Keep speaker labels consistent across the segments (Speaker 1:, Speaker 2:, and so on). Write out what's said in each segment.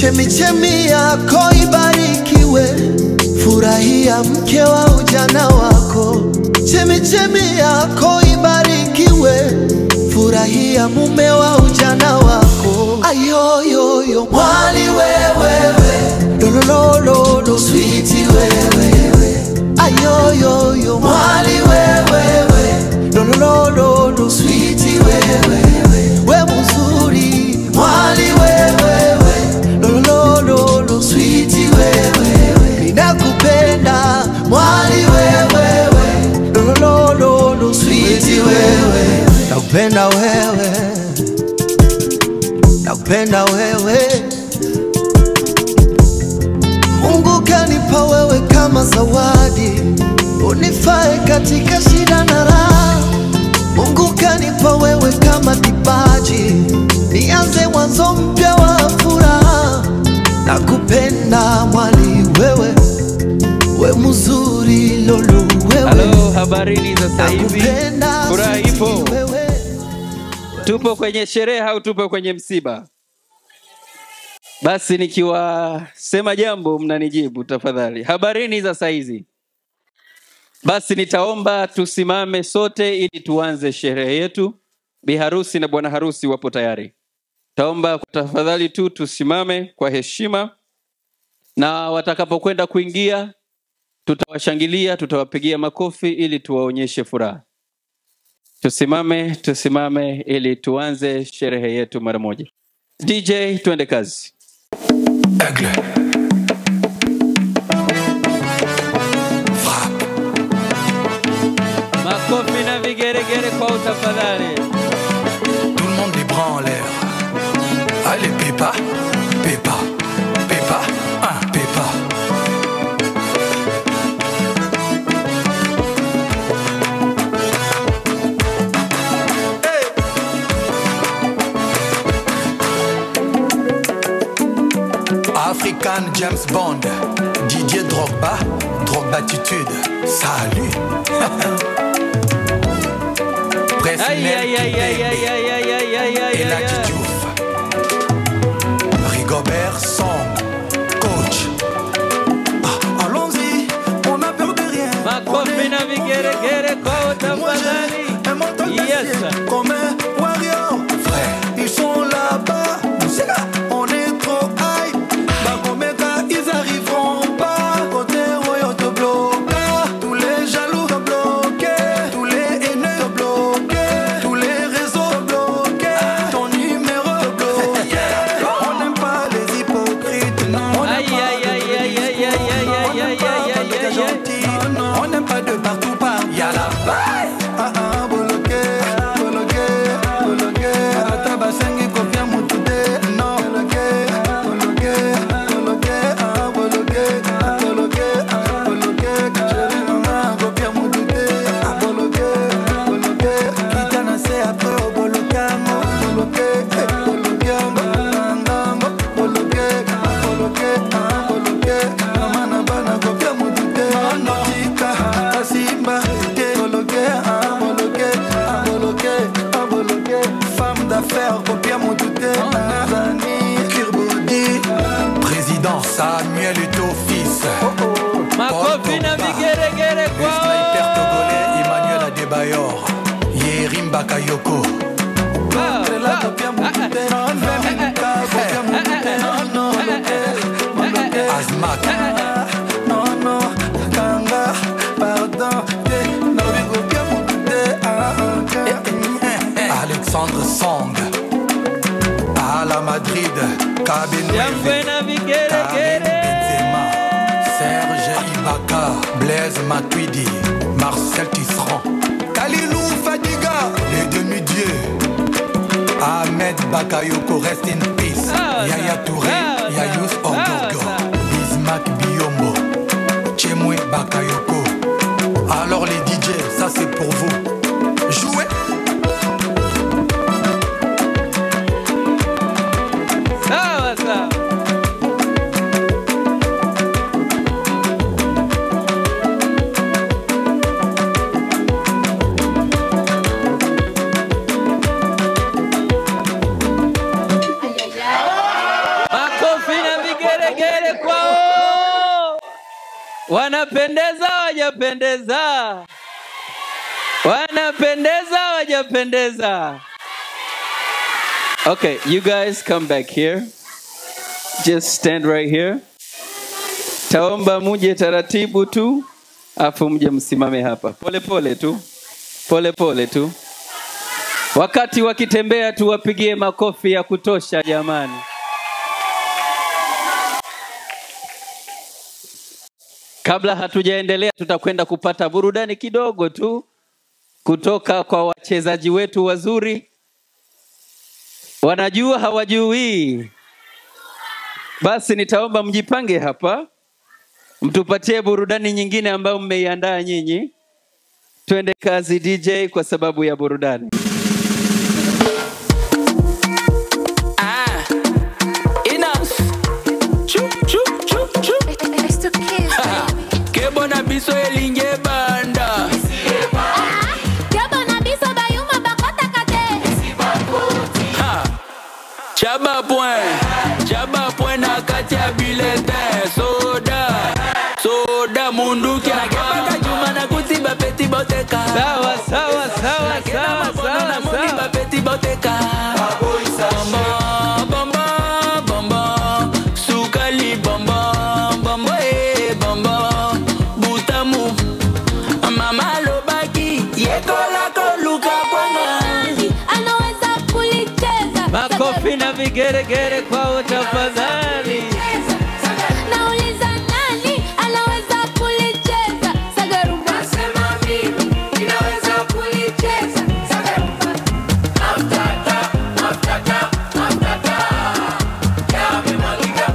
Speaker 1: Chemichemi yako ibarikiwe, furahia mke wa ujana wako. Chemichemi yako ibarikiwe, furahia mume wa ujana wako. Ayoyoyo mwali wewewe, lolololo sweetie wewewe. Ayoyoyo mwali wewewe, lolololo sweetie wewewe. We mzuri mwali wewewe, lolololo sweetie wewewe. Ninakupenda mwali wewewe, lolololo sweetie wewewe. Nakupenda wewe, nakupenda wewe. Mungu kanipa wewe kama zawadi, unifae katika shida na raha. Mungu kanipa wewe kama kipaji, nianze mwanzo mpya wa furaha. Nakupenda mwali wewe, we mzuri lolo wewe.
Speaker 2: Hello, habarini za sasa hivi? Furaha ipo? Tupo kwenye sherehe au tupo kwenye msiba? Basi nikiwasema jambo mnanijibu tafadhali. Habarini za sasa hizi? Basi nitaomba tusimame sote ili tuanze sherehe yetu. Bi harusi na bwana harusi wapo tayari. Taomba tafadhali tu tusimame kwa heshima, na watakapokwenda kuingia tutawashangilia, tutawapigia makofi ili tuwaonyeshe furaha. Tusimame ili tuanze sherehe yetu mara moja. DJ, tuende kazi.
Speaker 3: Aigle. Frappe.
Speaker 2: Makofi na vigeregere kwa utafadhali.
Speaker 3: Tout le monde les bras en l'air. Allez, Pépa, Pépa, Pépa, Pépa. African James Bond, Didier Drogba, Drogbatitude, salut. Presnel et la Diouf, Rigobert Song, coach. Allons-y, on n'a peur de rien.
Speaker 2: Makofi na vigeregere kwa utafadhali. Yes.
Speaker 3: Comme un warrior, frère, ils sont là-bas. On est trop high. Bagomeka, ils arriveront pas. Côté Royo te bloque. Tous les jaloux te bloquent. Tous les haineux te bloquent. Tous les réseaux te bloquent. Ton numéro te bloque. On n'aime pas les hypocrites. Non, on n'aime pas de gentils. On n'aime pas de partout par. Y'a la baille. Président Samuel Etofis,
Speaker 2: Makofi na vigeregere kwa
Speaker 3: sniper togolais Emmanuel Adebayor, Yerim Bakayoko, Azmak, Alexandre Song, à la Madrid, Karim Benzema, Serge Ibaka, Blaise Matuidi, Marcel Tisserand, Kalilou Fadiga, les demi-dieux, Ahmed Bakayoko, rest in peace, Yaya Touré, Yayous Orgogo, Bismarck Biombo, Chemwe Bakayoko. Alors les DJ, ça c'est pour vous. Jouez.
Speaker 2: Makofi na Wanapendeza wajapendeza? Wanapendeza wajapendeza? Okay, you guys come back here. Just stand right here. Taomba muje taratibu tu, afu mje msimame hapa. Pole pole tu. Pole pole tu. Wakati wakitembea tuwapigie makofi ya kutosha jamani. Kabla hatujaendelea tutakwenda kupata burudani kidogo tu kutoka kwa wachezaji wetu wazuri. Wanajua hawajui. Basi nitaomba mjipange hapa. Mtupatie burudani nyingine ambayo mmeiandaa nyinyi. Twende kazi DJ kwa sababu ya burudani.
Speaker 4: Kebo na biso elinge banda. Kebo na biso bayuma bakota kate. Chaba point na kati ya bulletin. Soda munduki na kebaka juma na kuti ba peti boteka.
Speaker 2: Sawa.
Speaker 4: Na moni ba peti boteka. Bamba. Sukali bamba. Butamu. Mama lobaki. Yekola koluka kwana. Anaweza kulicheza.
Speaker 2: Makofi na vigeregere kwa tafadhali.
Speaker 4: Nauliza nani anaweza kulicheza? Sagarumba. Nasema mimi ninaweza kulicheza. Sagarumba. Aftata. Yamemwagika.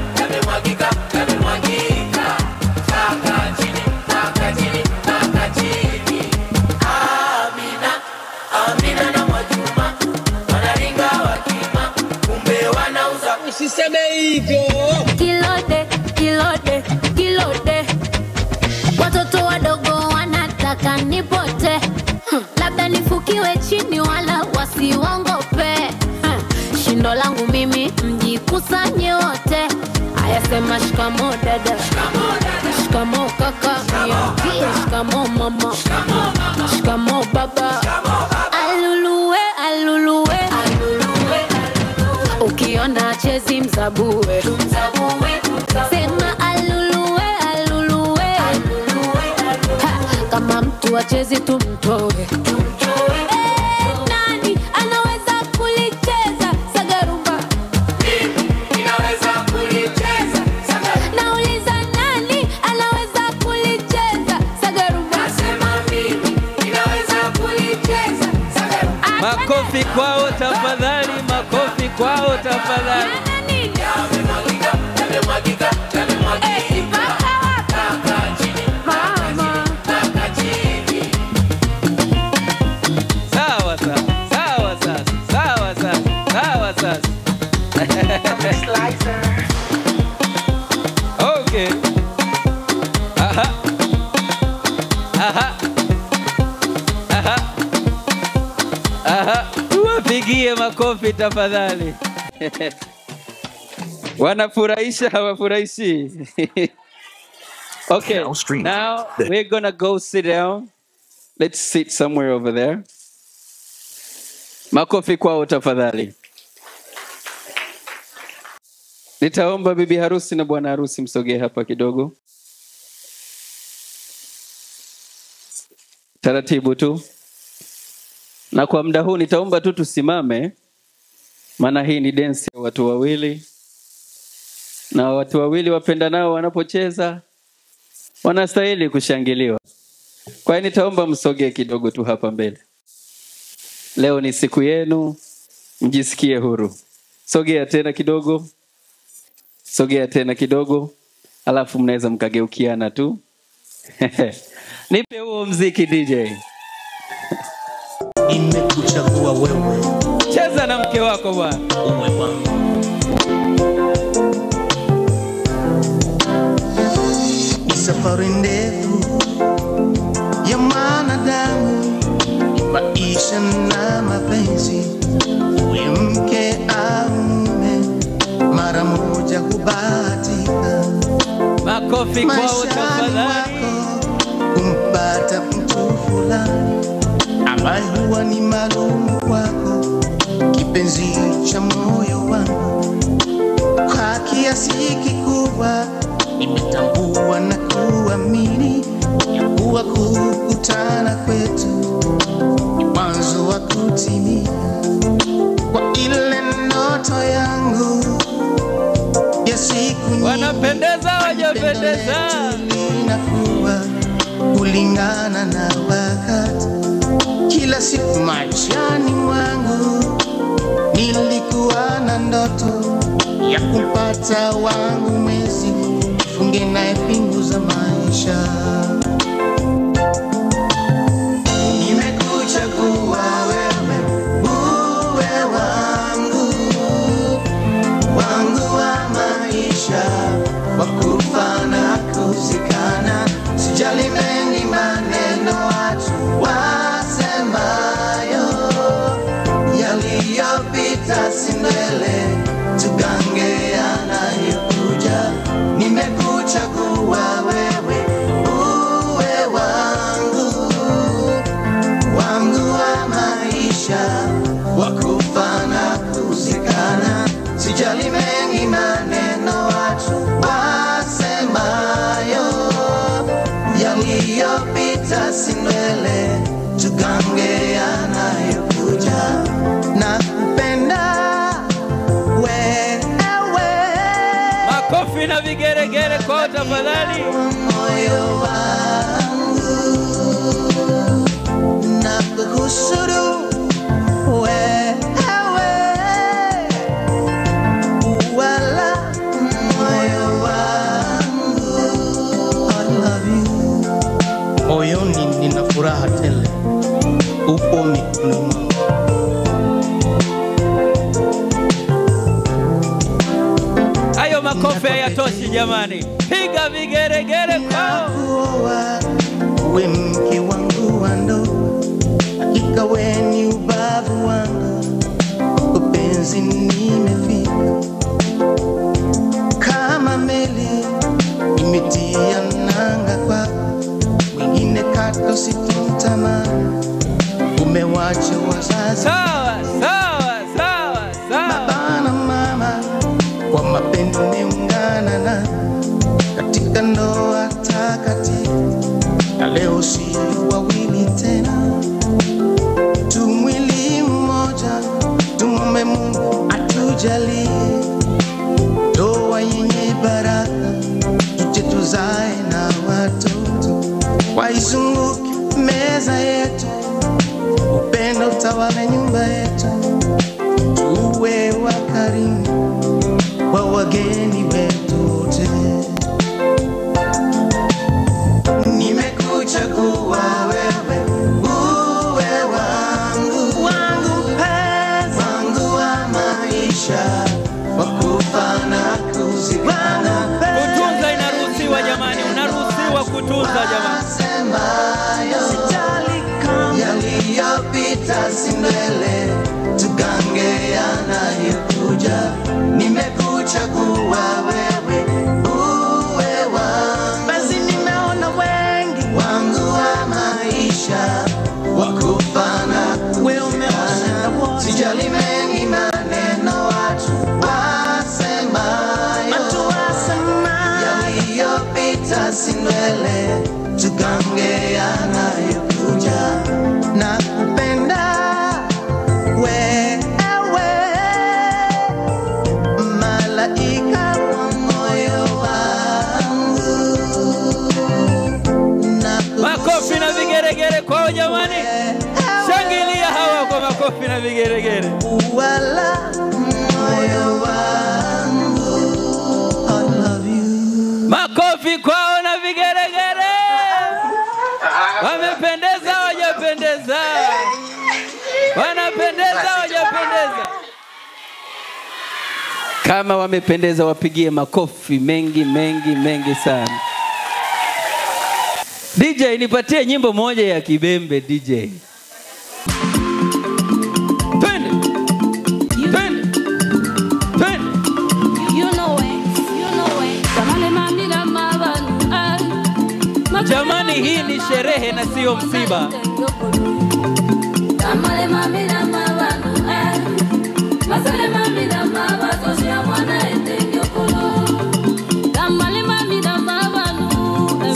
Speaker 4: Taka chini. Amina na Mwajuma wanaringa wakima, kumbe wanauza. Usiseme hivyo. Kilode. Watoto wadogo wanataka nipote. Labda nifukiwe chini wala wasiwangope. Shindo langu mimi mjikusanye wote. Ayasema shikamo dada. Shikamo kaka. Shikamo mama. Shikamo baba. Aluluwe. Ukiona chezi mzabue. Sema aluluwe. Kama mtu wachezi tumtoe. Nani anaweza kulicheza? Sagarumba. Mimi ninaweza kulicheza. Sagarumba. Nauliza nani anaweza kulicheza? Sagarumba. Nasema mimi ninaweza kulicheza. Sagarumba.
Speaker 2: Makofi kwao tafadhali.
Speaker 4: Yamemwagika.
Speaker 2: Sawa. Okay. Tuwapigie makofi tafadhali. Wanafurahisha hawafurahishi? Okay, now we're gonna go sit down. Let's sit somewhere over there. Makofi kwao tafadhali. Nitaomba bibi harusi na bwana harusi msogee hapa kidogo. Taratibu tu. Na kwa muda huu nitaomba tu tusimame. Maana hii ni dance ya watu wawili. Na watu wawili wapendanao wanapocheza wanastahili kushangiliwa. Kwa hiyo nitaomba msogee kidogo tu hapa mbele. Leo ni siku yenu, mjisikie huru. Sogea tena kidogo. Alafu mnaweza mkageukiana tu. Nipe huo mziki DJ.
Speaker 1: Nimekuchagua wewe.
Speaker 2: Cheza na mke wako bwana.
Speaker 1: Uwe wangu. Ni safari ndefu ya mwanadamu, maisha na mapenzi. Uwe mke au mume, mara moja kubahatika.
Speaker 2: Makofi kwao
Speaker 1: maishani
Speaker 2: tafadhali.
Speaker 1: mwako kumpata mtu fulani ambaye huwa ni maalum kwako, kipenzi cha moyo wangu. Kwa kiasi kikubwa nimetambua na kuamini ya kuwa kukutana kwetu ni mwanzo wa kutimia kwa ile ndoto yangu ya siku nyingi.
Speaker 2: Wanapendeza wajapendeza,
Speaker 1: Linakuwa kulingana na wakati. Kila siku maishani mwangu nilikuwa na ndoto ya kumpata wangu mwezi, funge naye pingu za maisha. Nimekuchagua wewe uwe wangu, wangu wa maisha, wa kufa na kuzikana. Sijali mengi maneno watu wasemayo, yaliyopita si mbele, tugange yanayokuja. Nimekuchagua wewe uwe wangu, wangu wa maisha, wa kufa na kuzikana. Sijali mengi maneno watu wasemayo, yaliyopita si mbele, tugange yanayokuja. Nakupenda wewe,
Speaker 2: makofi na vigeregere kwao tafadhali.
Speaker 1: moyo wangu, nakushukuru wewe, wala moyo wangu. I love you. Moyoni nina furaha tele, upo mikononi mwangu.
Speaker 2: Hayo makofi hayatoshi jamani, piga vigeregere kwao.
Speaker 1: Nakuoa uwe mke wangu wa ndoa, hakika wewe ni ubavu wangu, upenzi nimefika kama meli imetia nanga kwako, mwingine kato sitamani, umewacha wazazi
Speaker 2: Sawa sawa sawa sawa.
Speaker 1: baba na mama, kwa mapendo niungana na katika ndoa takatifu, na leo si wawili tena, tu mwili mmoja. Tumombe Mungu atujalie ndoa yenye baraka, tuje tuzae na watoto, waizunguke meza yetu, upendo utawale nyumba yetu, tuwe wakarimu wa wageni wetu wote. Nimekuchagua wewe uwe wangu, wangu mpenzi, wangu wa maisha, wa kufa na kuzikana.
Speaker 2: Kutunza inaruhusiwa jamani, unaruhusiwa kutunza jamani.
Speaker 1: Sijali kama yaliyopita si mbele, tugange yanayokuja. Nimekuchagua wewe uwe wangu, basi nimeona wengi, wangu wa maisha, wa kufa na kuzikana. Sijali mengi maneno watu wasemayo, yaliyopita si mbele, tugange yanayokuja. Nakupenda wewe, malaika wa moyo wangu.
Speaker 2: Makofi na vigeregere kwao jamani, shangilia hawa kwa makofi na vigeregere.
Speaker 1: Wala moyo wangu, I love you.
Speaker 2: Makofi kwao na vigeregere. Wamependeza hawajapendeza? Wanapendeza hawajapendeza? Kama wamependeza wapigie makofi mengi mengi mengi sana. DJ nipatie nyimbo moja ya kibembe DJ. Twende. Twende. Twende.
Speaker 5: You know it. Kamale mami la mava
Speaker 2: Yaani hii ni sherehe na sio msiba.
Speaker 5: Kamale mami na mabanu masale mami na mabato ya mwana etenyo kolo. Kamale mami na mabanu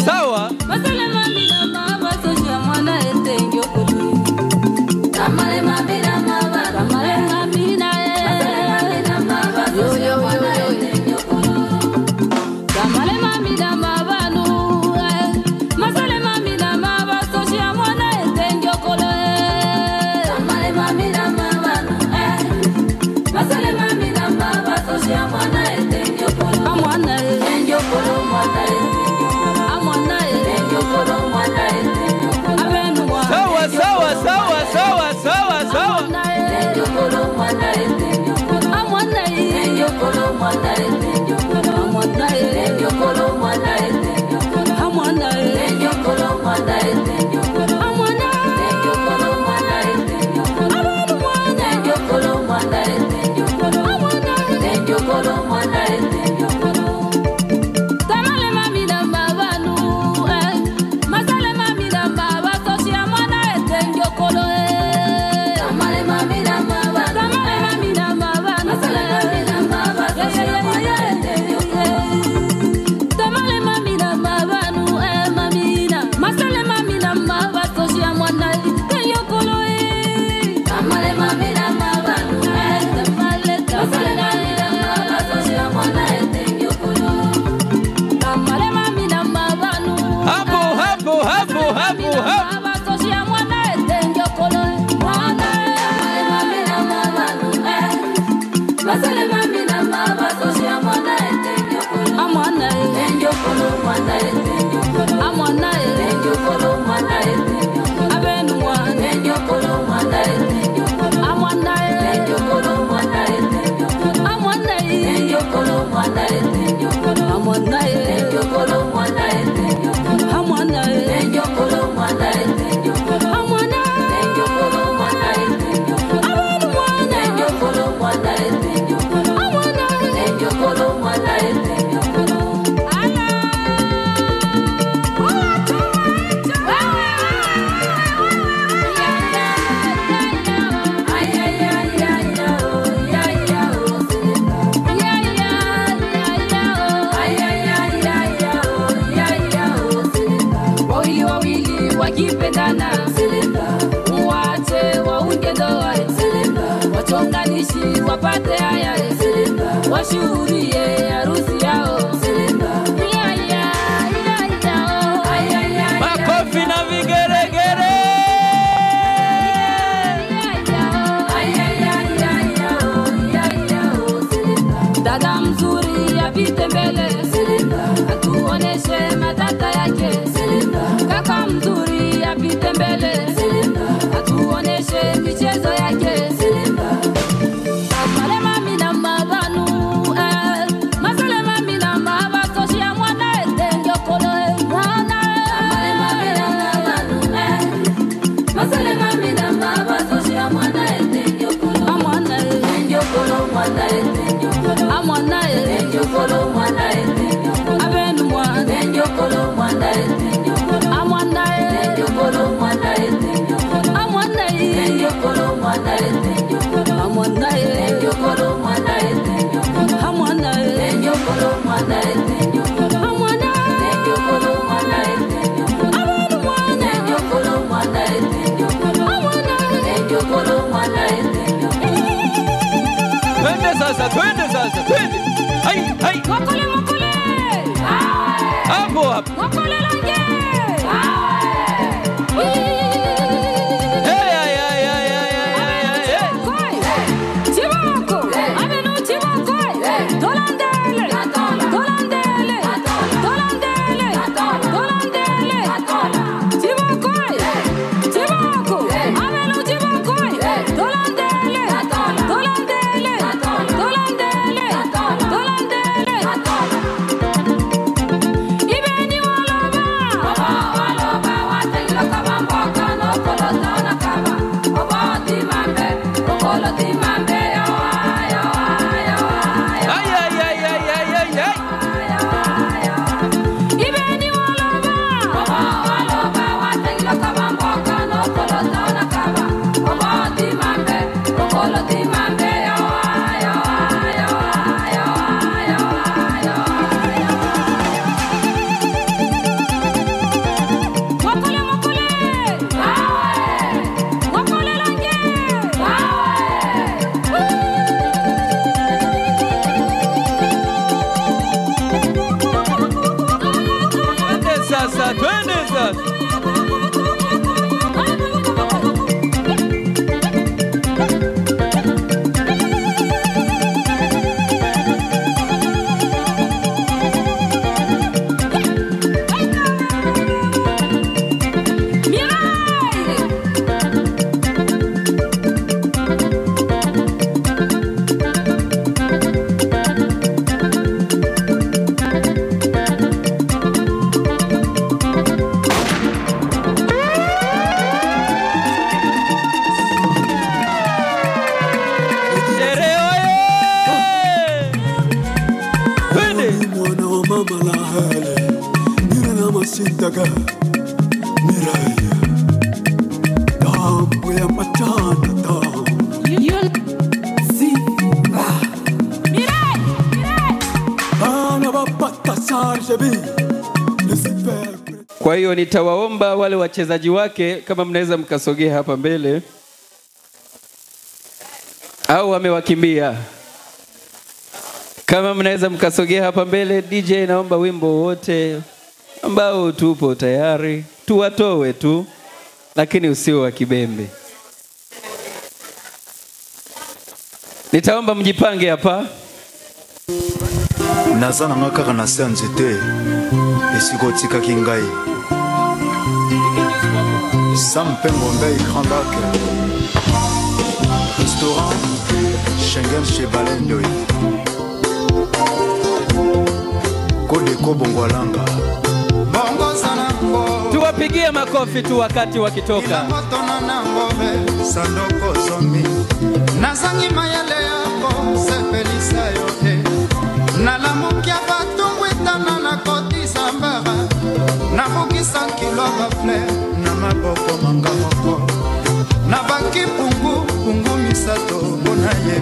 Speaker 2: Sawa.
Speaker 5: masale mami na mabato ya mwana etenyo kolo. Kamale mami na mabanu kamale mami na masale mami na mabato ya mwana etenyo kolo. Kamale mami na mabanu masale mami na mabato ya mwana etenyo kolo. Kamale mami na mabanu masale mami na mabato ya mwana etenyo kolo. Amwana etenyo kolo mwana amwana etenyo kolo mwana etenyo kolo. Abenu mwana
Speaker 2: Sawa sawa sawa sawa sawa sawa.
Speaker 5: etenyo kolo mwana etenyo kolo. Amwana etenyo kolo mwana etenyo kolo. Amwana etenyo kolo mwana etenyo kolo. Amwana etenyo kolo mwana etenyo kolo. Amwana etenyo kolo mwana etenyo kolo. Abenu mwana etenyo kolo mwana etenyo kolo. Amwana etenyo kolo mwana etenyo kolo. Tamale mami na mabanu masale mami na mabato ya mwana etenyo kolo. Tamale mami na mabanu tamale mami na mabanu masale mami na mabato ya mwana etenyo kolo. Tamale mami na mabanu mami na masale mami na mabato ya mwana etenyo kolo. Tamale mami na mabanu tamale masale mami na mabato ya mwana etenyo kolo. Tamale mami na mabanu
Speaker 2: Hapo hapo hapo hapo hapo.
Speaker 5: mabato ya mwana etenyo kolo. Mwana tamale mami na mabanu masale mami na mabato ya mwana etenyo kolo. Amwana etenyo kolo mwana etenyo kolo. Amwana etenyo kolo mwana etenyo kolo. Abenu mwana etenyo kolo mwana etenyo kolo. Amwana etenyo kolo mwana etenyo kolo. Amwana etenyo kolo mwana etenyo kolo. Amwana etenyo kolo mwana etenyo kolo. Amwana etenyo kolo mwana etenyo kolo. Amwana etenyo kolo mwana etenyo kolo. Abenu mwana etenyo kolo mwana etenyo kolo. Amwana etenyo kolo mwana etenyo kolo. Ala wawili wawili wakipendana uwache waunge ndoa wachonganishi wapate haya washuhudie harusi yao.
Speaker 2: Makofi na vigeregere.
Speaker 5: Dada mzuri apite mbele atuoneshe matata yake. Kaka mzuri apite mbele atuoneshe michezo yake. Tamale mami na mabanu masale mami na mabato ya mwana etenyo kolo. Mwana tamale mami na mabanu masale mami na mabato ya mwana etenyo kolo. Amwana etenyo kolo mwana etenyo kolo. Amwana etenyo kolo mwana etenyo kolo. Abenu mwana etenyo kolo mwana etenyo kolo. Amwana etenyo kolo mwana etenyo kolo. Amwana etenyo kolo mwana etenyo kolo. Amwana etenyo kolo mwana etenyo kolo. Amwana etenyo kolo mwana etenyo kolo. Amwana etenyo kolo mwana etenyo kolo. Abenu mwana etenyo kolo mwana etenyo kolo. Amwana etenyo kolo mwana etenyo kolo.
Speaker 2: Twende sasa, twende sasa, twende. Hai hai.
Speaker 5: Wakole wakole.
Speaker 2: Hapo hapo.
Speaker 5: Wakole lange.
Speaker 2: Hey hey hey hey hey hey.
Speaker 5: Koi. Chiboko. Abenu chiboko. Dolandele. Dolandele. Dolandele. Dolandele. Chiboko. Chiboko. Abenu chiboko. Dolandele. Dolandele. Dolandele. Dolandele.
Speaker 3: Gaga Mirai Dambo ya matana dam Simba Mirai Bana bapata sarje bi
Speaker 2: Kwa hiyo nitawaomba wale wachezaji wake kama mnaweza mkasogea hapa mbele au wamewakimbia. Kama mnaweza mkasogea hapa mbele, DJ naomba wimbo wote ambao tupo tayari tuwatoe tu, lakini usiwe wa kibembe. Nitaomba mjipange hapa.
Speaker 6: Nazana ngaka na sanzete esiko tika kingai Sampengo ngai Grand Lac Restaurant Schengen chez Balendoi Kodeko Bongwalanga
Speaker 3: Bongo sana ngo
Speaker 2: Tuwapigie makofi tu wakati wakitoka.
Speaker 3: Sandoko zombie Nazangi mayele yako sepelisa yote Nalamukia batungwitana na koti sambara Nabukisa kilo bafle na maboko mangamoko Nabaki pungu misato bonaye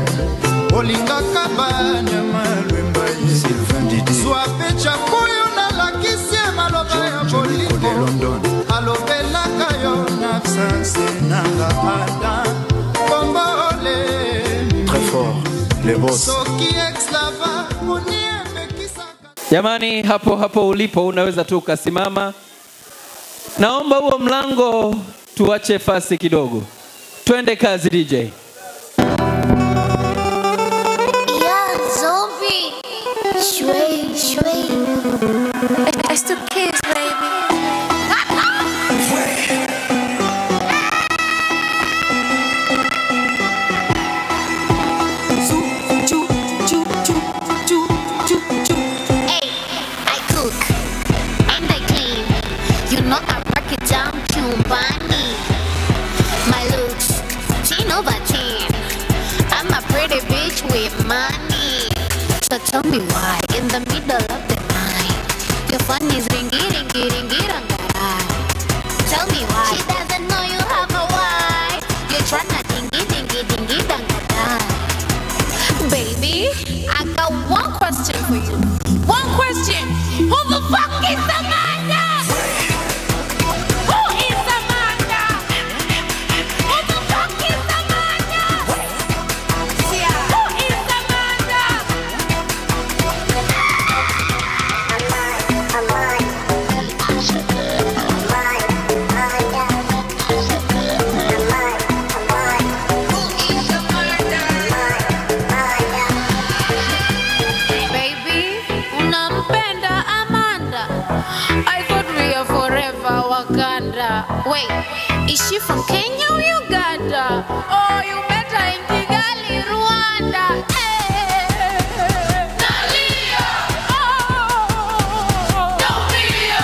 Speaker 3: Olinga kabanya malwemba ye
Speaker 6: Sylvain Didier
Speaker 3: Soa pecha kuyo na lakisie maloba ya boliko Alobela kayo nafsanse nanga ada Bombole
Speaker 6: Très fort les boss
Speaker 3: Soki ex-lava uniembe kisaka
Speaker 2: Jamani, hapo ulipo unaweza tu ukasimama. Naomba huo mlango tuache fasi kidogo. Twende kazi DJ.
Speaker 7: Yeah, zombie. Shui. I still kiss, baby. Hey, I cook and I clean. You know I rock it down chumbani. My looks, 10 over 10. I'm a pretty bitch with money. So tell me why in the middle of the night your phone is ringy. Tell me why she doesn't know you have a wife. You're tryna dingy dangada. Baby, I got one question for you. One question. Who the fuck is Amanda? Who is Amanda? Who the fuck is Amanda? Yeah. Who is Amanda? Baby, unampenda Amanda? I thought we are forever Wakanda. Wait, is she from Kenya or Uganda? Oh, you met her in Kigali, Rwanda. Nalia! Oh! Nalia!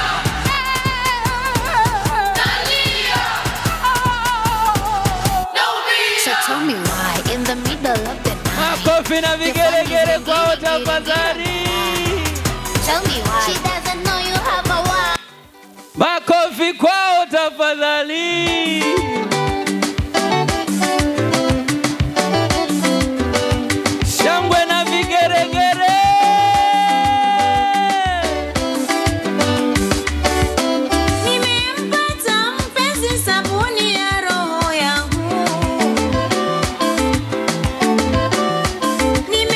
Speaker 7: Nalia! Oh! So tell me why in the middle of the night
Speaker 2: Makofi na vigelegele kwa tafadhali.
Speaker 7: tell me why she doesn't know you have a wife.
Speaker 2: Makofi kwao tafadhali. Shangwe na vigelegele.
Speaker 5: Nimempata mpenzi, sabuni ya roho yangu. Nime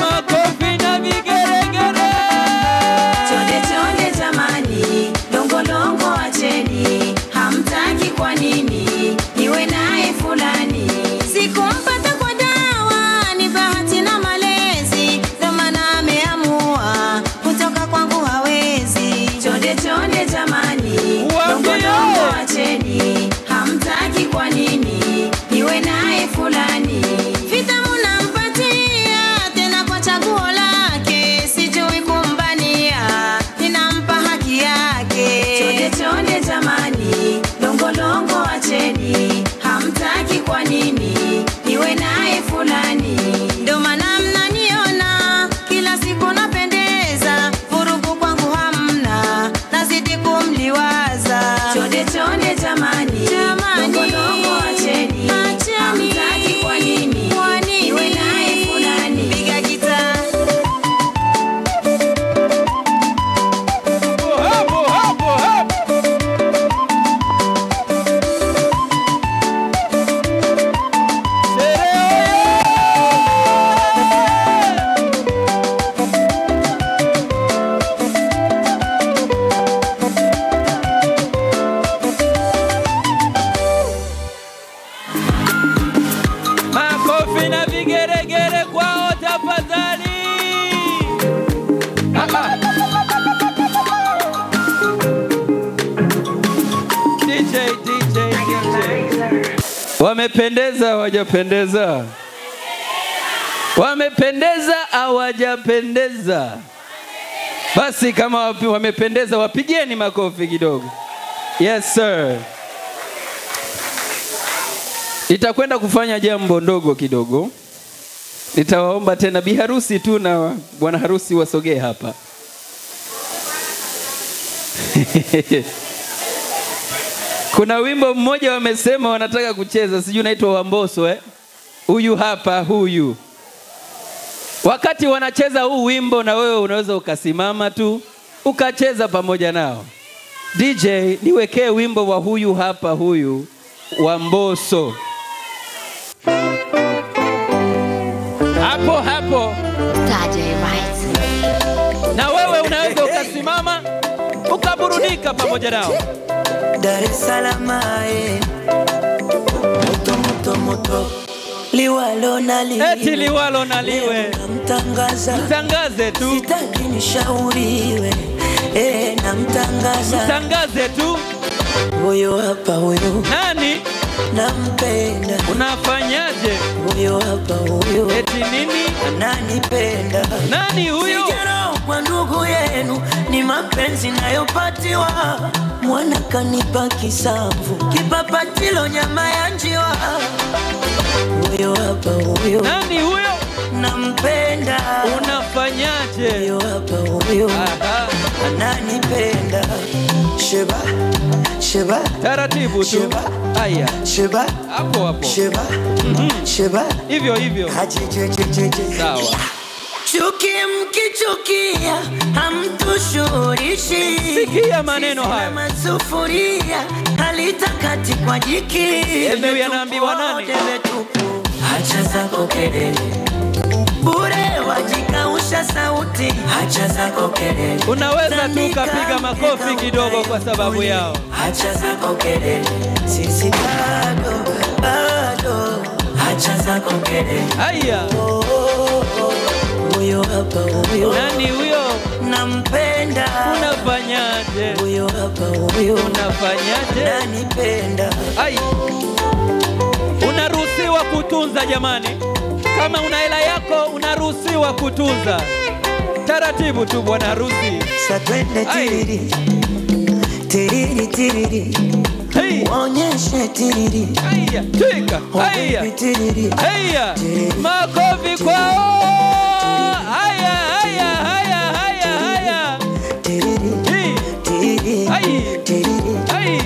Speaker 2: Makofi na vigeregere.
Speaker 8: Chonde chonde jamani, longo longo acheni, hamtaki kwa nini niwe naye fulani? Sikumpata kwa dawa, ni bahati na malezi, ndo maana ameamua kutoka kwangu hawezi. Chonde chonde jamani, longo longo acheni, hamtaki kwa nini niwe naye fulani? Vitamu nampatia tena kwa chaguo lake, sijui kumbania, ninampa haki yake. Chonde chonde jamani, longo longo acheni, hamtaki kwa nini niwe naye fulani? Ndo maana mnaniona kila siku napendeza, vurugu kwangu hamna, nazidi kumliwaza. Chonde chonde jamani, longo longo acheni, hamtaki kwa nini niwe naye fulani? Piga gitaa.
Speaker 2: Hapo hapo hapo. Makofi na vigeregere kwao tafadhali. DJ. Wamependeza hawajapendeza? Wamependeza hawajapendeza? Basi kama wamependeza wapigeni makofi kidogo. Yes sir. Nitakwenda kufanya jambo ndogo kidogo. Nitawaomba tena biharusi tu na bwana harusi wasogee hapa. Kuna wimbo mmoja wamesema wanataka kucheza, sijui unaitwa Wamboso Huyu hapa huyu. Wakati wanacheza huu wimbo na wewe unaweza ukasimama tu ukacheza pamoja nao. DJ, niwekee wimbo wa huyu hapa huyu Wamboso. Hapo. Na wewe unaweza ukasimama ukaburudika pamoja nao.
Speaker 1: Dar es Salaam moto liwalo na liwe.
Speaker 2: Eti liwalo na liwe. Mtangaze tu.
Speaker 1: Sitaki nishauriwe. Namtangaza.
Speaker 2: Mtangaze tu.
Speaker 1: Huyo hapa huyo.
Speaker 2: Nani?
Speaker 1: Nampenda.
Speaker 2: Unafanyaje?
Speaker 1: Huyo hapa huyo.
Speaker 2: Eti nini?
Speaker 1: Ananipenda.
Speaker 2: Nani huyo?
Speaker 1: Sijaro kwa ndugu yenu, ni mapenzi nayopatiwa. Mwana kanipa kisamvu, kipapatilo nyama ya njiwa. Huyo hapa huyo.
Speaker 2: Nani huyo?
Speaker 1: nampenda.
Speaker 2: Unafanyaje?
Speaker 1: Huyo hapa huyo ananipenda. Sheba, sheba,
Speaker 2: taratibu tu.
Speaker 1: Sheba,
Speaker 2: haya,
Speaker 1: sheba,
Speaker 2: hapo hapo.
Speaker 1: Sheba, sheba,
Speaker 2: hivyo hivyo. Sawa.
Speaker 1: Chuki mkichukia hamtushurishi.
Speaker 2: Sikia maneno haya.
Speaker 1: Masufuria halitakati kwa jiki.
Speaker 2: Ebi yanaambiwa nani?
Speaker 1: Hacha zako kelele bure, wajikausha sauti. Hacha zako kelele.
Speaker 2: Unaweza tu kapiga makofi kidogo kwa sababu yao.
Speaker 1: Hacha zako kelele, sisi bado bado. Hacha zako kelele.
Speaker 2: Haya.
Speaker 1: Huyo hapa huyo.
Speaker 2: Nani huyo?
Speaker 1: Nampenda.
Speaker 2: Unafanyaje?
Speaker 1: Huyo hapa huyo.
Speaker 2: Unafanyaje?
Speaker 1: Nanipenda.
Speaker 2: Ai. Unaruhusiwa kutunza jamani. Kama una hela yako unaruhusiwa kutunza. Taratibu tu bwana harusi.
Speaker 1: Satwende tiriri. Tiriri tiriri.
Speaker 2: Hey.
Speaker 1: Waonyeshe tiriri.
Speaker 2: Haya, twika. Haya. Haya. Makofi kwao. Haya, haya, haya, haya, haya.
Speaker 1: Tiriri. Tiriri. Tiriri.
Speaker 2: Hai.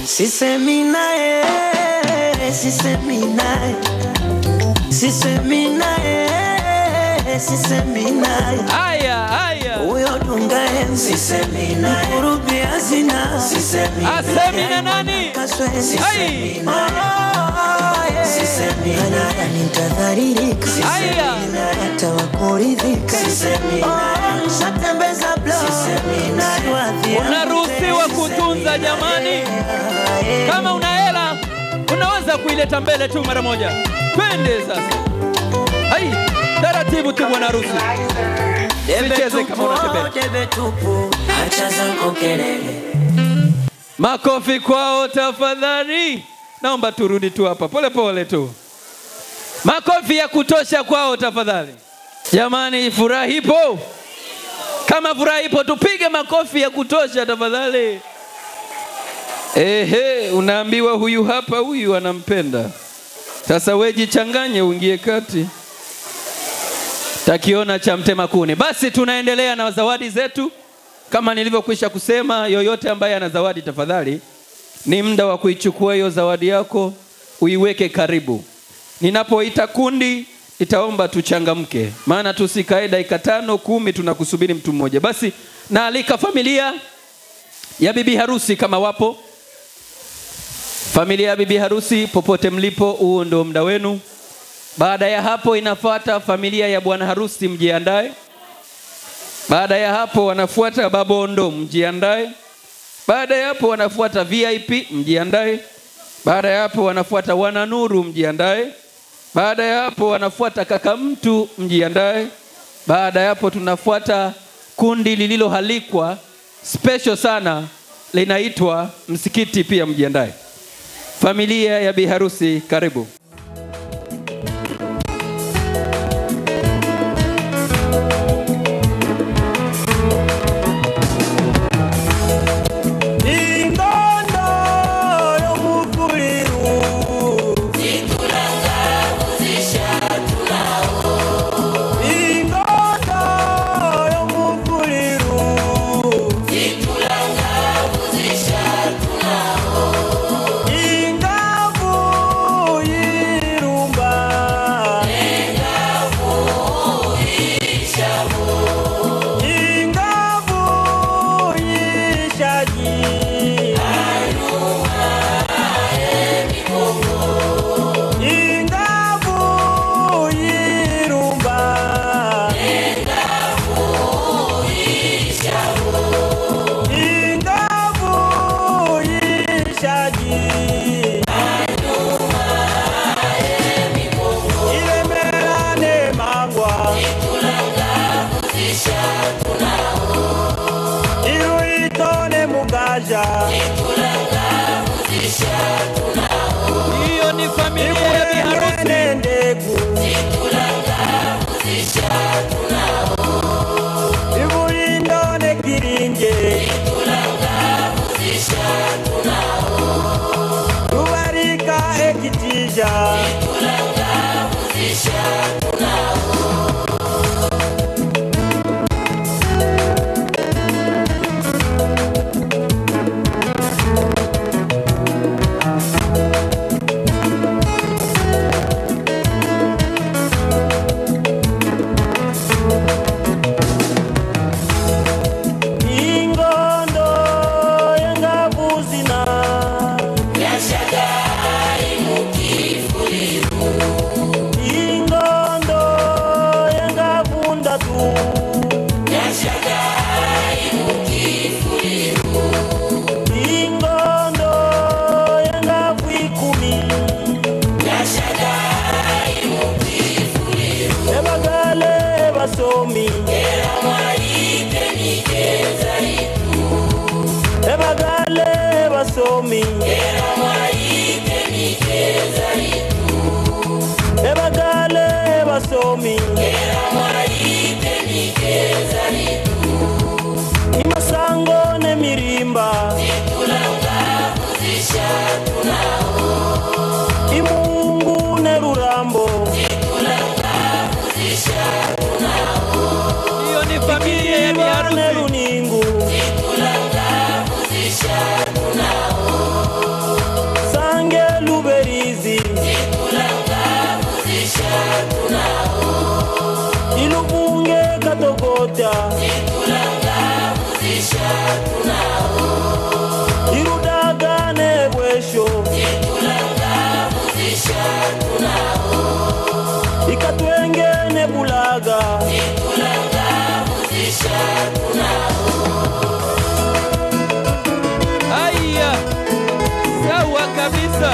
Speaker 1: Sisemi naye, sisemi naye. Sisemi naye, sisemi naye.
Speaker 2: Haya, haya.
Speaker 1: Huyo dungaye sisemi naye. Kurubi hazina sisemi naye.
Speaker 2: Asemi na nani?
Speaker 1: Sisemi naye. Sisemi naye. Nitadharirika.
Speaker 2: Haya.
Speaker 1: Hata wakuridhika. Sisemi naye. Nishatembeza blow. Sisemi naye.
Speaker 2: Unaruhusiwa kutunza jamani. Kama una hela unaweza kuileta mbele tu mara moja. Twende sasa. Hai, taratibu tu bwana harusi. Sicheze kama unatembea.
Speaker 1: Debe tupu. Hacha zako kelele.
Speaker 2: Makofi kwao tafadhali. Naomba turudi tu hapa pole pole tu. Makofi ya kutosha kwao tafadhali. Jamani, furaha ipo. Kama furaha ipo tupige makofi ya kutosha tafadhali. Ehe, unaambiwa huyu hapa huyu anampenda. Sasa wewe jichanganye uingie kati. Takiona cha mtema kuni. Basi tunaendelea na zawadi zetu. Kama nilivyokwisha kusema, yoyote ambaye ana zawadi tafadhali, ni muda wa kuichukua hiyo zawadi yako uiweke karibu. Ninapoita kundi itaomba tuchangamke. Maana tusikae dakika 5 10 tunakusubiri mtu mmoja. Basi naalika familia ya bibi harusi kama wapo. Familia ya bibi harusi popote mlipo, huo ndio muda wenu. Baada ya hapo inafuata familia ya bwana harusi, mjiandae. Baada ya hapo wanafuata babondo, mjiandae. Baada ya hapo wanafuata VIP, mjiandae. Baada ya hapo wanafuata wananuru, mjiandae. Baada ya hapo wanafuata kaka mtu, mjiandae. Baada ya hapo tunafuata kundi lililohalikwa special sana, linaitwa msikiti, pia mjiandae. Familia ya biharusi karibu.
Speaker 3: Ingavu
Speaker 9: Ebagale basomi Ebagale basomi Imasango ne mirimba Imungu ne rurambo
Speaker 2: Hiyo ni familia ya biharusi
Speaker 9: runingu Sange luberizi Ilubunge katokota Irudaga ne bwesho Ikatwenge ne bulaga
Speaker 2: Aya, sawa kabisa.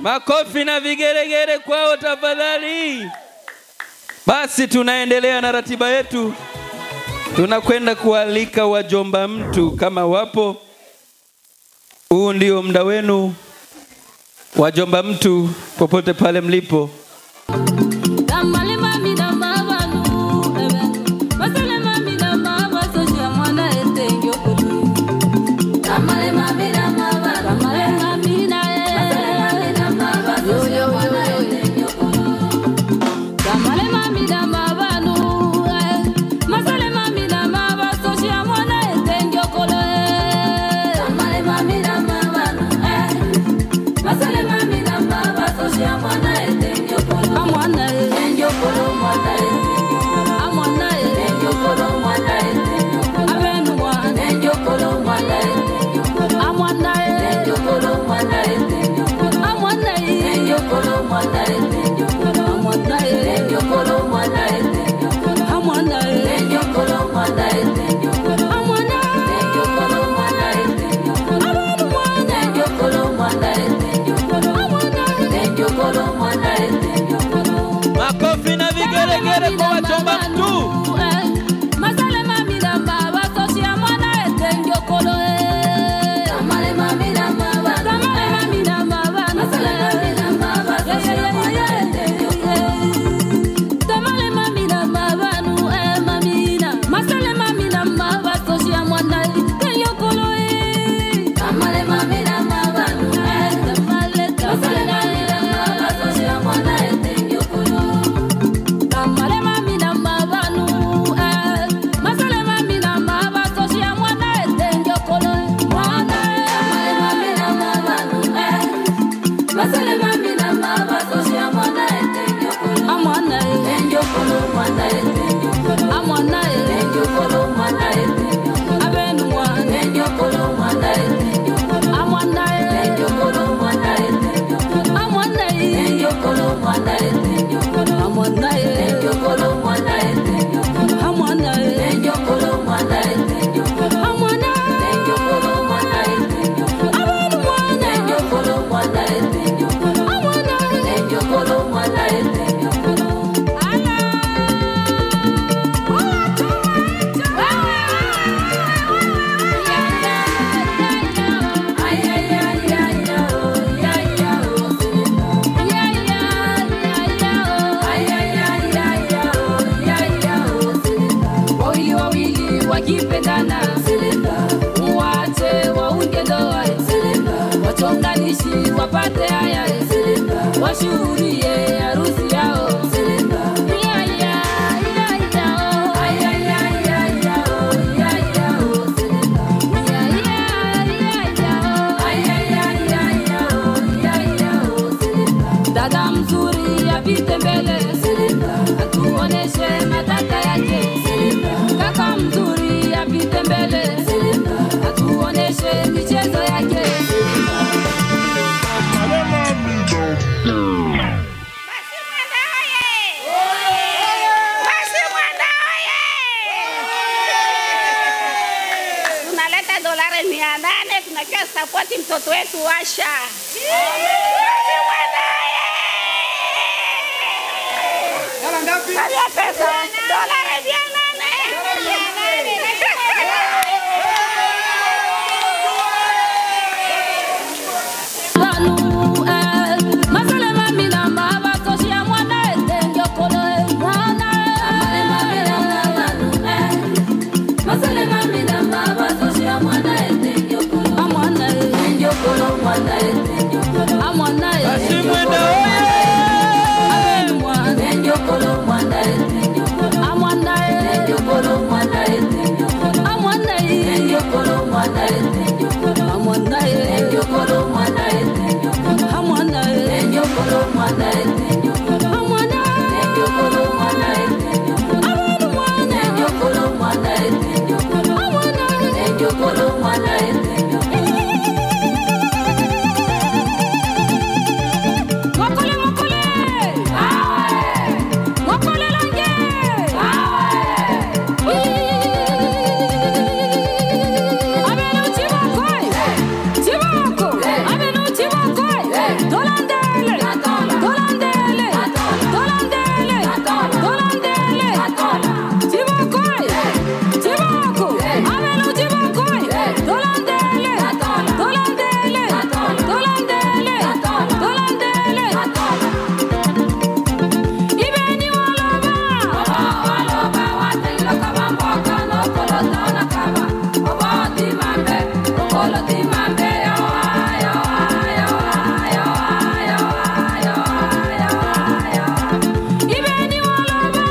Speaker 2: Makofi na vigeregere kwao tafadhali. Basi tunaendelea na ratiba yetu. Tunakwenda kualika wajomba mtu kama wapo. Huu ndio muda wenu. Wajomba mtu popote pale mlipo.
Speaker 5: I'm one night. Masale mami na mama sosi amwana etenyo kolo. Amwana etenyo kolo mwana etenyo kolo. Amwana etenyo kolo mwana etenyo kolo. Abenu mwana etenyo kolo mwana etenyo kolo. Amwana etenyo kolo mwana etenyo kolo. Amwana etenyo kolo mwana etenyo kolo. Amwana etenyo kolo mwana etenyo kolo. Amwana etenyo kolo mwana etenyo kolo. Amwana etenyo kolo mwana etenyo kolo. Abenu mwana etenyo kolo mwana etenyo kolo. Amwana etenyo kolo mwana etenyo kolo. Ala wakipendana uwache waunge ndoa wachonganishi wapate haya washuhudie harusi yao. Dada mzuri apite mbele atuoneshe matata yake. Kaka mzuri apite mbele atuoneshe michezo yake.
Speaker 10: Tunaleta dolari 800 tunakia support mtoto wetu Asha. Había peso, dólares bien,
Speaker 5: Masale mami na mama sosi amwana etenyo kolo mwana. Masale mami na mama sosi amwana etenyo kolo. Amwana etenyo kolo mwana etenyo kolo. Amwana etenyo kolo mwana etenyo kolo. Amwana etenyo kolo mwana etenyo kolo. Amwana etenyo kolo mwana etenyo kolo. Amwana etenyo kolo mwana etenyo kolo. Amwana etenyo kolo mwana etenyo kolo. Amwana etenyo kolo mwana etenyo kolo. Amwana etenyo kolo mwana etenyo kolo. Amwana etenyo kolo mwana etenyo kolo. Mokole mokole awe mokole lange awe abenu chibakoi chibako abenu chibakoi dolandele dolandele dolandele dolandele chibakoi chibako abenu chibakoi dolandele dolandele dolandele dolandele ibeni waloba waloba watelo kabamboka no kolotona kaba oboti mambe koloti mambe yo yo yo yo yo yo ibeni waloba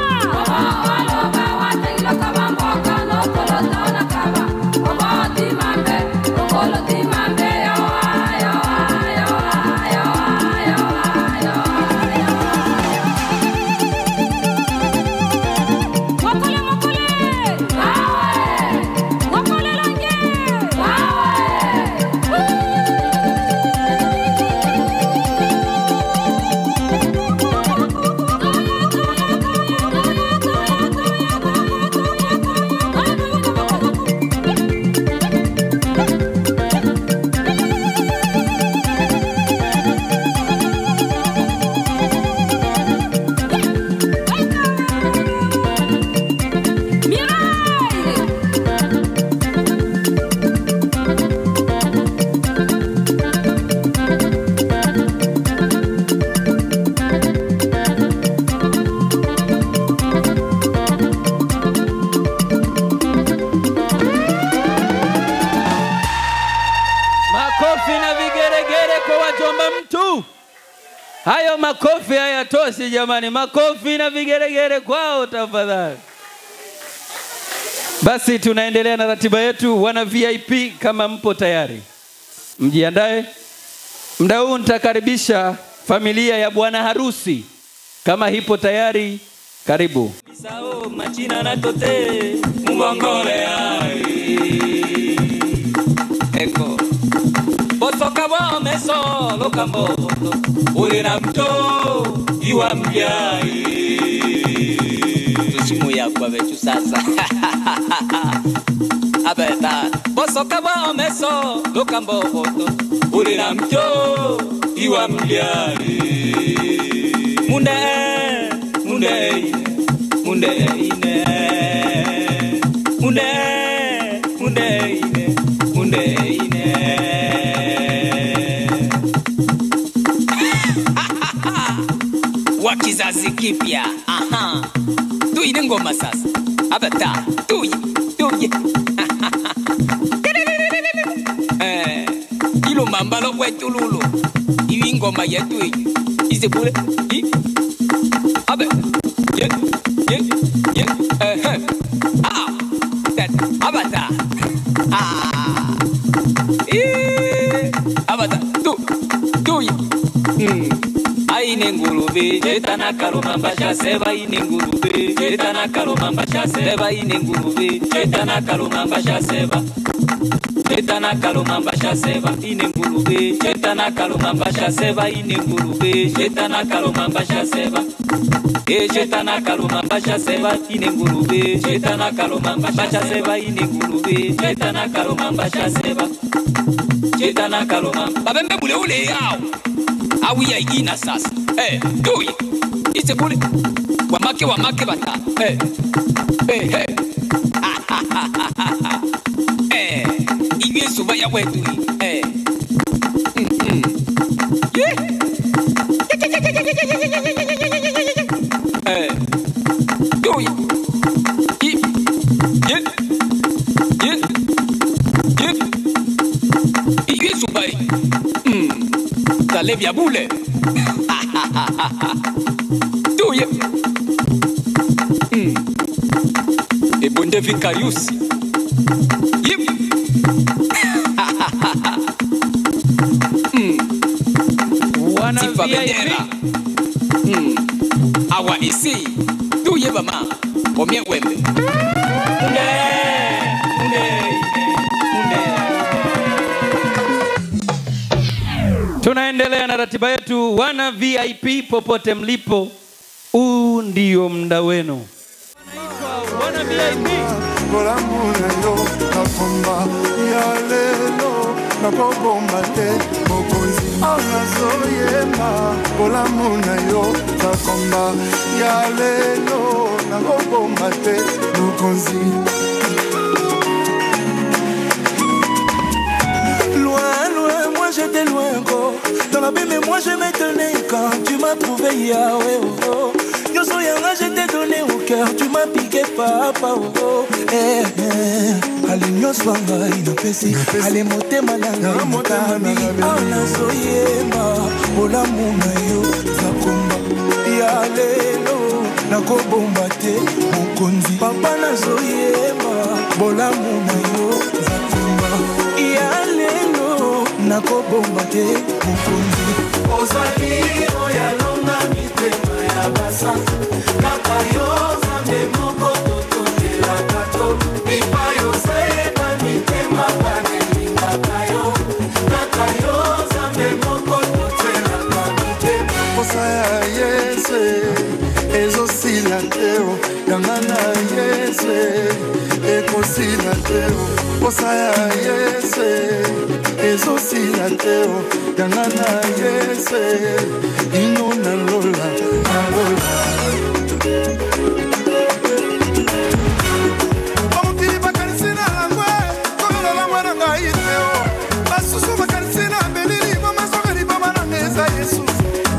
Speaker 5: waloba watelo kabamboka no kolotona kaba oboti mambe koloti mambe yo yo yo yo mokole mokole awe mokole lange
Speaker 2: Makofi na vigeregere kwa wajomba mtu. Hayo makofi hayatoshi jamani, makofi na vigeregere kwao tafadhali. Basi tunaendelea na ratiba yetu. Wana VIP, kama mpo tayari mjiandae. Muda huu nitakaribisha familia ya bwana harusi. Kama hipo tayari, karibu.
Speaker 11: Sao machina na tote mungongole ai. Eko. Bosoka wa meso lokambo. Ule na mto iwa mjai. Tusimu ya kwa vechu sasa. Abeta. Bosoka wa meso lokambo. Ule na mto iwa mjai. Munde ine, munde ine, munde ine. Wa kizazi kipya. Aha. Tuine ngoma sasa. Abata, tuye. Ilo mambalo kwetu lulu. Iwi ngoma yetu hii. Isebule. Abe. Ye. Abata. Abata. Tu. Aine ngurube, jetana karumambasha seba ine ngurube, jetana karumambasha seba ine ngurube, jetana karumambasha seba. Jetana karumambasha seba ine ngurube, jetana karumambasha seba ine ngurube, jetana karumambasha seba. Jetana karumambasha seba ine ngurube, jetana karumambasha seba ine ngurube, jetana karumambasha seba. Jetana karumambasha. Babembe bule ule yao. Awi ya ina sasa. Tuye. Ite bule. Wamake bata. Iwe suba ya wetu hii. Tuye. Iwe suba hii. Talebia bule. Tuye. Ebonde Vicarius. Yip.
Speaker 2: Wana
Speaker 11: Tifa Bendera. Awa isi. Tuye bama. Omie wembe.
Speaker 2: Tunaendelea na ratiba yetu. Wana VIP popote mlipo, huu ndio muda wenu. Wana VIP.
Speaker 3: Bola muna yo nakomba ya lelo nakobomba te mokonzi anazoyema. Bola muna yo nakomba ya lelo nakobomba te mokonzi. J'étais loin encore dans la baie, mais moi je m'étonnais quand tu m'as trouvé Yahweh. Oh, yo soy yanga, je t'ai donné au cœur, tu m'as piqué papa. Oh, allez nyo swanga inapesi, allez motema nanga motami. Ana soyema, bola muna yo zakomba. Ya lelo nakobomba te mokonzi. Papa na soyema, bola muna yo zakomba. Ya lelo nakobomba te mokonzi. Ozali oyalonga mitema ya basa kaka yo zambe moko totondela kato mipa yo sayeba mitema banelingaka yo kaka yo zambe moko totelaka mitema. Posa ya Yesu ezosila teo yanga na Yesu ekosila teo. Posa ya Yesu ezosila teo yanga na Yesu ino na lola. Omukiri bakanisina angwe kola la mwana ngai teo basusu bakanisina belili mama sokari baba na neza Yesu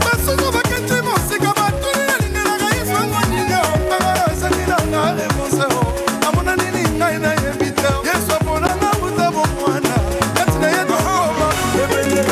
Speaker 3: basusu bakente mosika batuli na lingela ngai fango ninga baba sanina na emoseo amona nini ngai na yebita Yesu apona na mutabo mwana katina yetu homa bebele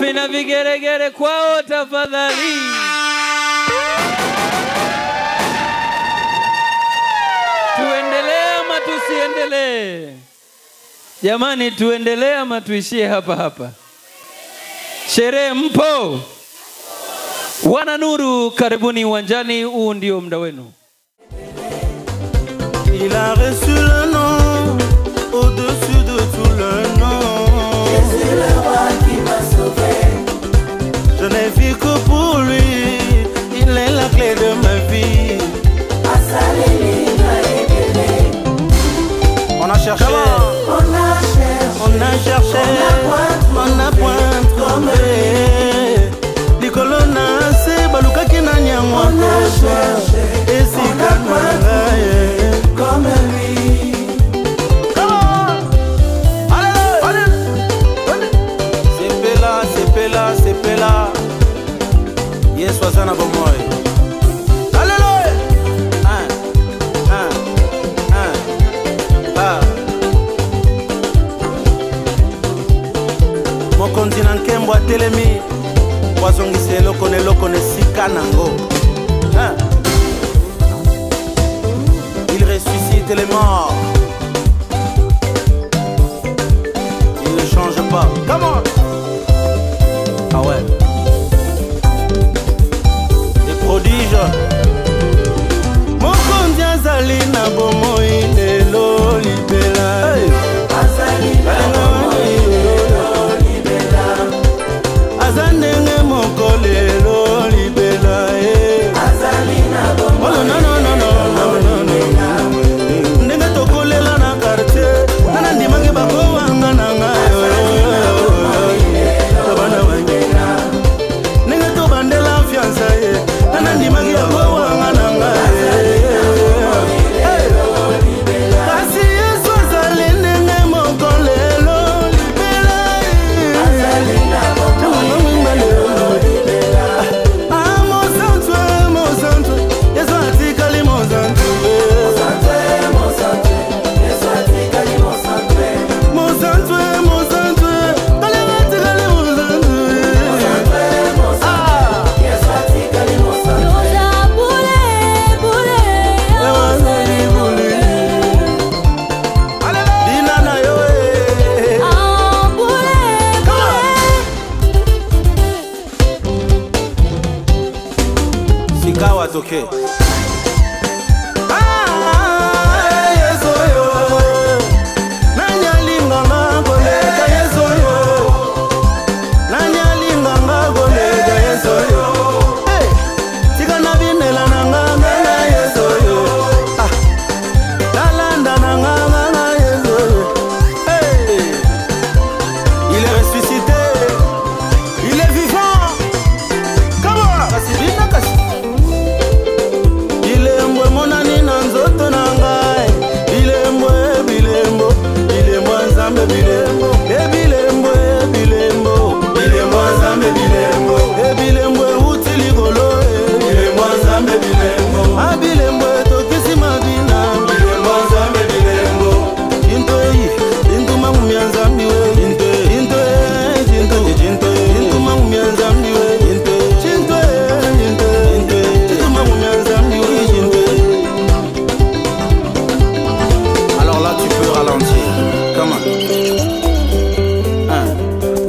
Speaker 2: Makofi na vigeregere kwao tafadhali. Tuendelee ama tusiendelee? Jamani, tuendelee ama tuishie hapa hapa? Sherehe mpo? Wana Nuru, karibuni uwanjani, huu ndio muda wenu.
Speaker 12: Il a reçu le nom au-dessus de tout le nom.
Speaker 4: C'est le roi qui m'a sauvé.
Speaker 12: Je n'ai vu que pour lui, il est la clé de ma vie. On a cherché, on a point trouvé. Les colonnes, c'est Baluka qui n'a rien moi. On a cherché, et si comme lui. C'est Pela. Yes, Wazana Bomoy. Alléluia. Mokonzi na nkembo atelemi wazongisa eloko ne sika nango. Il ressuscite les morts. Il ne change pas. Come on. Ah ouais. Des prodiges. Mokonzi azali na bomoi lelo libela. Azali na bomoi lelo libela. Azanenge moko lelo libela. Azali na bomoi. Oh no no no no no no no. Ndenga tokolela na quartier. Nana ndimange bako wanga nanga. Okay.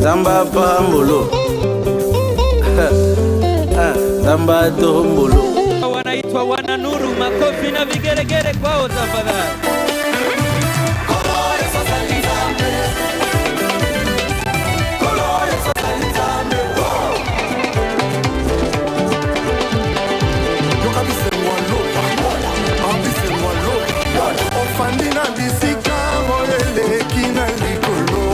Speaker 12: Zamba Pambolo. Zamba Tombolo.
Speaker 2: Wanaitwa Wana Nuru, makofi na vigeregere kwao tafadhali.
Speaker 3: Ofandina bisika oyele kina likolo.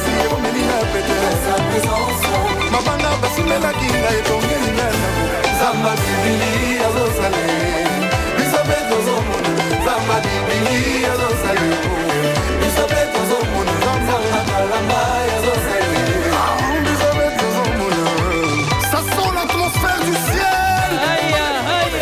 Speaker 3: makasi omeli na pete mabanga basimelaki ngai etongeli ngai zamba bibili azosale biso mpe tozomona zamba bibili azosale biso mpe tozomona zamba kalamba azosale biso mpe tozomona. Ça sent l'atmosphère du ciel.
Speaker 2: Aïe, aïe.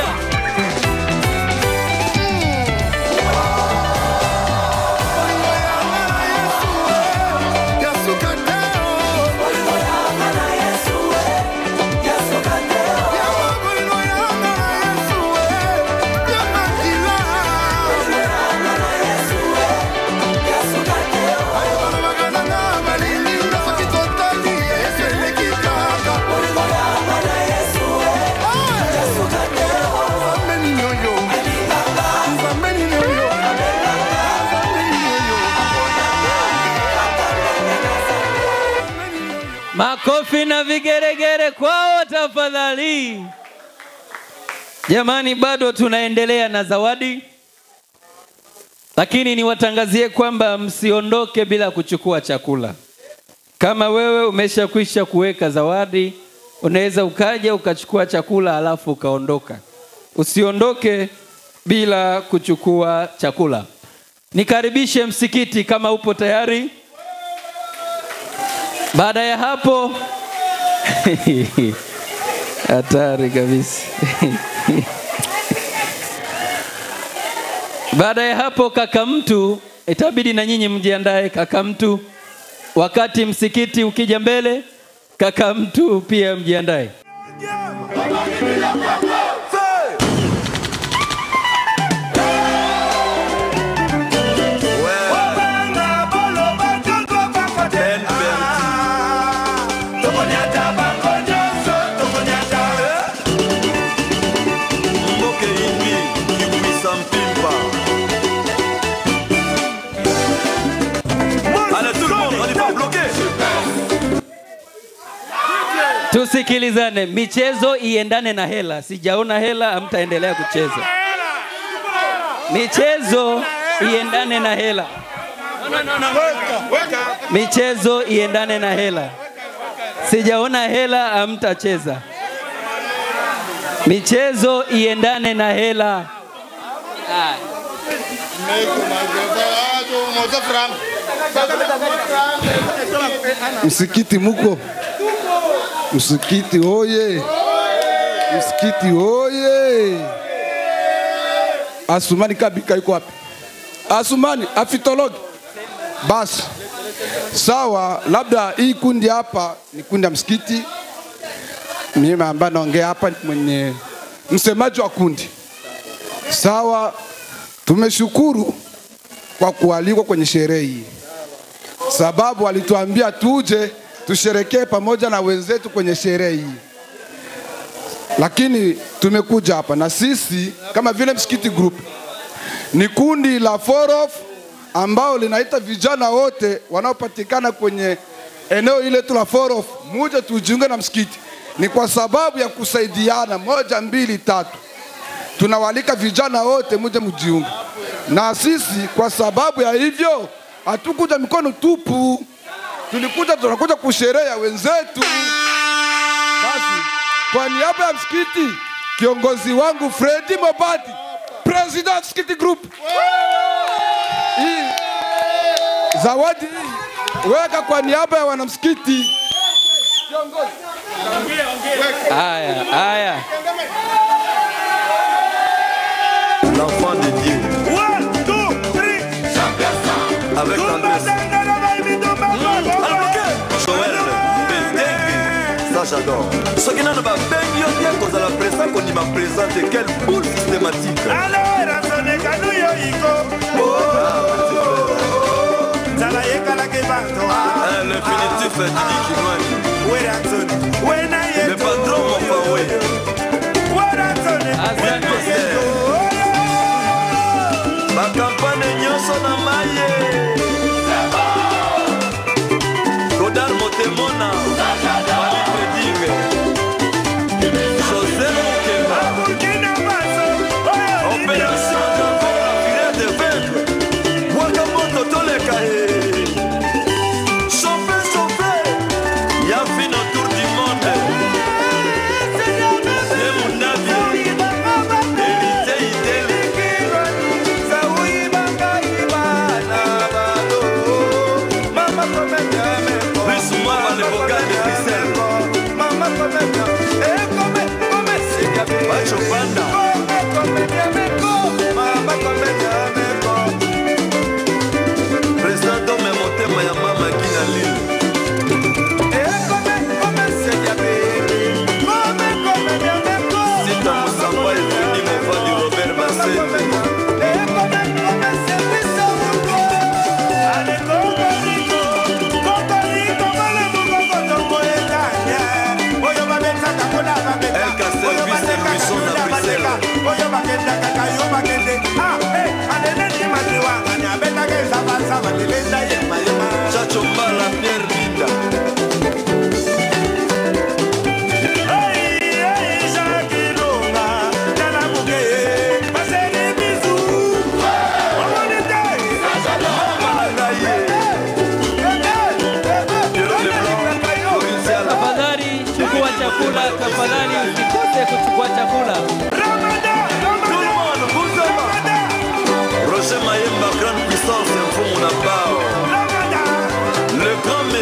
Speaker 2: Makofi na vigeregere kwao tafadhali. Jamani, bado tunaendelea na zawadi, lakini niwatangazie kwamba msiondoke bila kuchukua chakula. Kama wewe umeshakwisha kuweka zawadi, unaweza ukaja ukachukua chakula alafu ukaondoka. Usiondoke bila kuchukua chakula. Nikaribishe msikiti kama upo tayari. Baada ya hapo hatari kabisa. Baada ya hapo kaka mtu, itabidi na nyinyi mjiandae kaka mtu. Wakati msikiti ukija mbele, kaka mtu pia mjiandae. Tusikilizane, michezo iendane na hela. Sijaona hela, hamtaendelea kucheza. Michezo iendane na hela. Michezo iendane na hela. Sijaona hela, hamtacheza. Michezo iendane na hela.
Speaker 13: Msikiti muko? Msikiti oye! Msikiti oye! Asumani Kabika yuko wapi? Asumani afitologi. Basi. Sawa, labda hii kundi hapa ni kundi ya msikiti. Mimi ambaye naongea hapa ni mwenye msemaji wa kundi. Sawa, tumeshukuru kwa kualikwa kwenye sherehe hii. Sababu walituambia tuje tusherekee pamoja na wenzetu kwenye sherehe hii. Lakini tumekuja hapa na sisi kama vile msikiti group ni kundi la Forof ambao linaita vijana wote wanaopatikana kwenye eneo ile tu la Forof muje tujiunge na msikiti. Ni kwa sababu ya kusaidiana 1 2 3. Tunawalika vijana wote muje mjiunge. Na sisi kwa sababu ya hivyo hatukuja mikono tupu. Tunakuja kusherea wenzetu. Basi kwa niaba ya msikiti, kiongozi wangu Freddy Mobadi, President Msikiti Group. Hii zawadi weka kwa niaba ya wanamsikiti. Kiongozi.
Speaker 2: Aya.
Speaker 14: L'enfant de Dieu. 1, 2, 3. Avec ça j'adore. Ce qui n'a pas bien cause à la présence qu'on y m'a présenté quelle boule systématique. Alors, l'infinitif Didi Kimani. Le patron Mofawe. Ma campagne nyonso na maye. Godal Motemona. Champion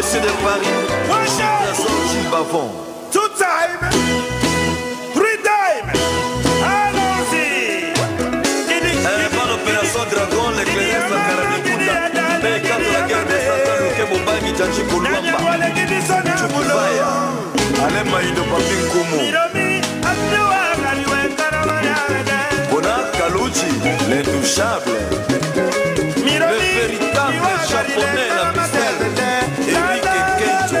Speaker 14: Monsieur de Paris, Vincent Gilles Bavon.
Speaker 15: Two time, three time, allons-y.
Speaker 14: Par l'opération Dragon, l'éclaireur Sakarabikunda. Mais quand la guerre des Satan, le Kebobagi, Tchachi Koulwamba. Chukubaya, Alain Maïdo Papin Koumou. Bona Kalouchi, l'intouchable. Le véritable japonais, la mystère. Eric Kencho.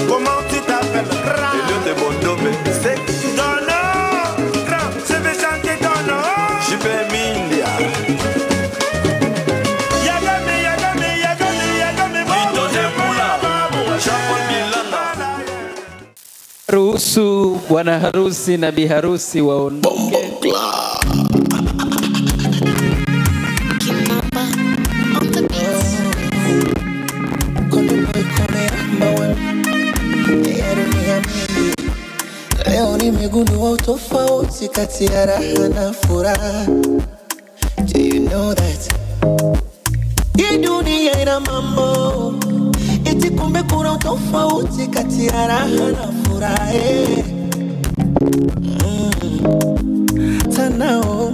Speaker 15: Comment tu t'appelles?
Speaker 14: Elio de Bondombe. C'est
Speaker 15: Dono, je vais chanter Dono.
Speaker 14: Jibé Mindia.
Speaker 15: Yagame, Yagame, Yagame, Yagame,
Speaker 14: Nito de Mula. Japon Milana.
Speaker 2: Ruhusu bwana harusi na bi harusi waondoke.
Speaker 1: Leo nimegundua utofauti kati ya raha na furaha. Do you know that? Hii dunia ina mambo, eti kumbe kuna utofauti kati ya raha na furaha. Tanao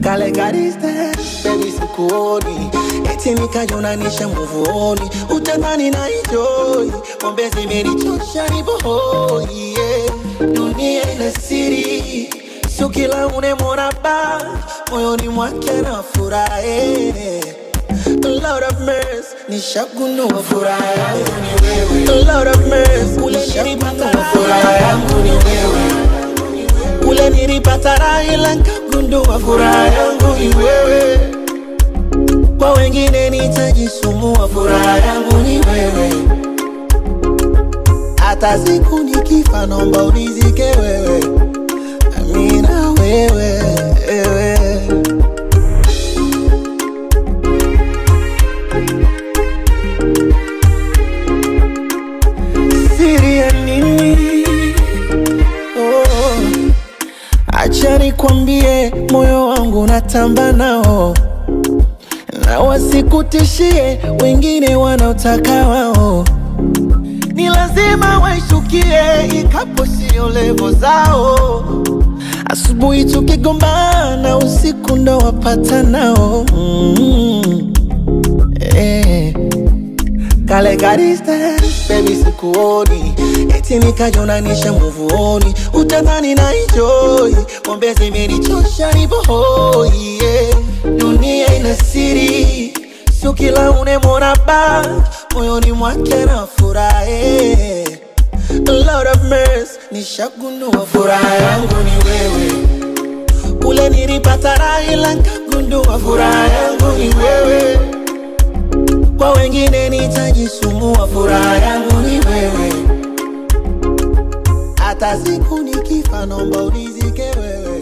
Speaker 1: kale gariste baby sikuoni, eti nikajonanisha mvuoni, utadhani na enjoy, pombe zimenichosha nibohoi. Dunia ina siri, sio kila unemwona ba moyoni mwake na furaha. Lord of mercy, nishagundua furaha yangu ni wewe. Lord of mercy, nishagundua furaha yangu ni wewe. Ule nilipata raha ila nikagundua furaha yangu ni wewe. Kwa wengine nitajisumbua, furaha yangu ni wewe. Hata siku nikifa naomba unizike wewe. Amina wewe, wewe. Siri ya nini? Oh, acha nikwambie, moyo wangu natamba nao, na wasikutishie wengine wanaotaka wao. Ni lazima waishukie, ikapo sio levo zao. Asubuhi tukigombana, usiku ndo wapata nao. Kale gariste, baby sikuoni, eti nikajonanisha mvuoni, utadhani na enjoy, pombe zimenichosha nibohoi. Dunia ina siri, sio kila unemwona ba moyoni mwake na furaha. Lord of mercy, nishagundua furaha yangu ni wewe. Ule nilipata raha ila nikagundua furaha yangu ni wewe. Kwa wengine nitajisumbua, furaha yangu ni wewe. Hata siku nikifa naomba unizike wewe.